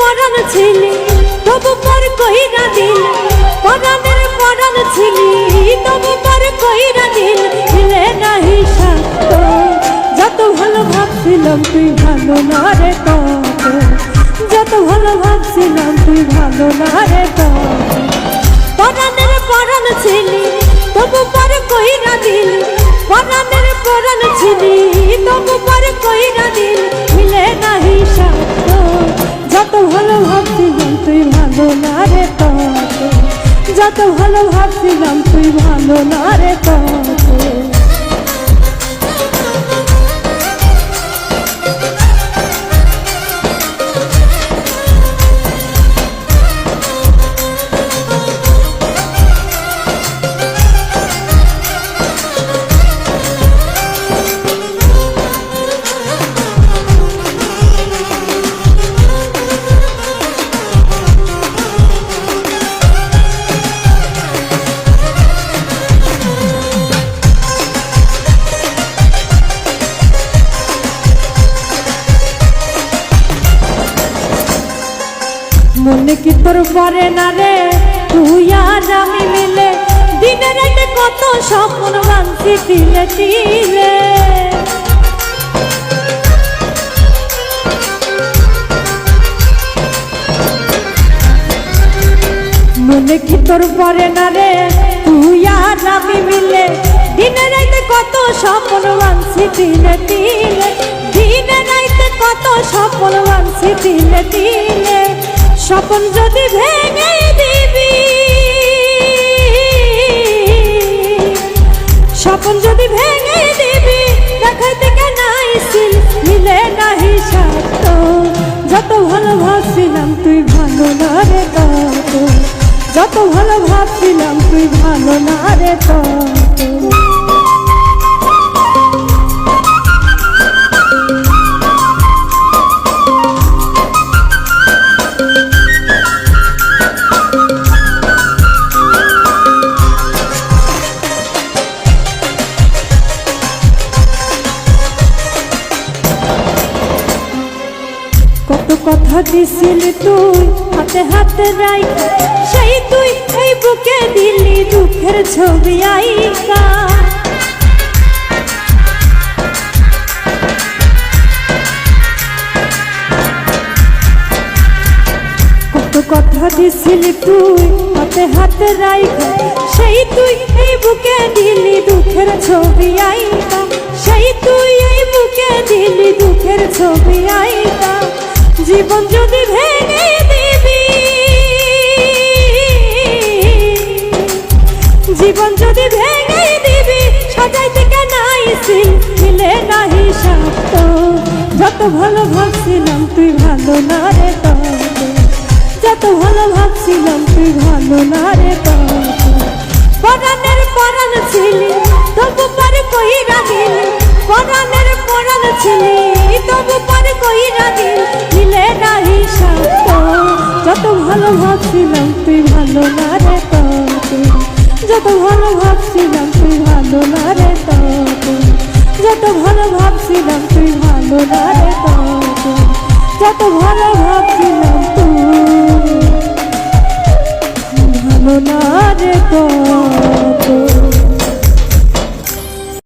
পরাণ ছিলি তবু পর কইরা দিল, পরাণের পরাণ ছিলি তবু পর কইরা দিল, দিলে নাহি সাথ। যত ভালো ভাবছিলাম তুই ভালো না রে তত, যত ভালো ভাবছিলাম তুই ভালো না রে তত। পরাণের পরাণ ছিলি তবু পর কইরা দিল, পরাণের পরাণ ছিলি তবু পর কইরা দিল, মিলে নাহি সাথ। যত ভালো ভাবছিলাম তুই ভালো না রে তত, যত ভালো ভাবছিলাম তুই ভালো না রে তত। মনে কি তোর পরে না রে তুই আর আমি মিলে, দিনে রাতে কত স্বপ্ন ভাঙছি তিলে তিলে। মনে কি তোর পরে না রে তুই আর আমি মিলে, দিনে রাতে কত স্বপ্ন ভাঙছি তিলে তিলে, দিনে রাতে কত স্বপ্ন ভাঙছি তিলে তিলে। স্বপ্ন যদি ভেঙে দিবি, স্বপ্ন যদি ভেঙে দিবি, দেখাইতে কেন আইছিল মিলে নাহি সাথ। যত ভালো ভাবছিলাম তুই ভালো না রে তত, যত ভালো ভাবছিলাম তুই ভালো না রে তত। কত কথা দিছিলি তুই হাতে হাতে রাইখা, সেই তুই এই বুকে দিলি দুঃখের ছবি আইকা। কত কথা দিছিলি তুই হাতে হাতে রাইখা, সেই তুই এই বুকে দিলি দুঃখের ছবি আইকা, সেই তুই এই বুকে দিলি দুঃখের ছবি আইকা। জীবন যদি ভেঙে দিবি, জীবন যদি ভেঙে দিবি, সাজাইতে কেন আইছিল মিলে নাহি সাথ। যত ভালো ভাবছিলাম তুই ভালো না রে তত, যত ভালো ভাবছিলাম তুই ভালো না রে তত। পরাণের পরাণ ছিলি তবু পর কইরা দিল, পরাণের পরাণ ছিলি তবু পর কইরা দিল, মিলে নাহি সাথ। যত ভালো ভাবছিলাম তুই ভালো না রে তত, যত ভালো ভাবছিলাম তুই ভালো না রে তত, যত ভালো ভাবছিলাম তুই ভালো না রে তত, যত ভালো ভাবছিলাম তুই ভালো না রে তত।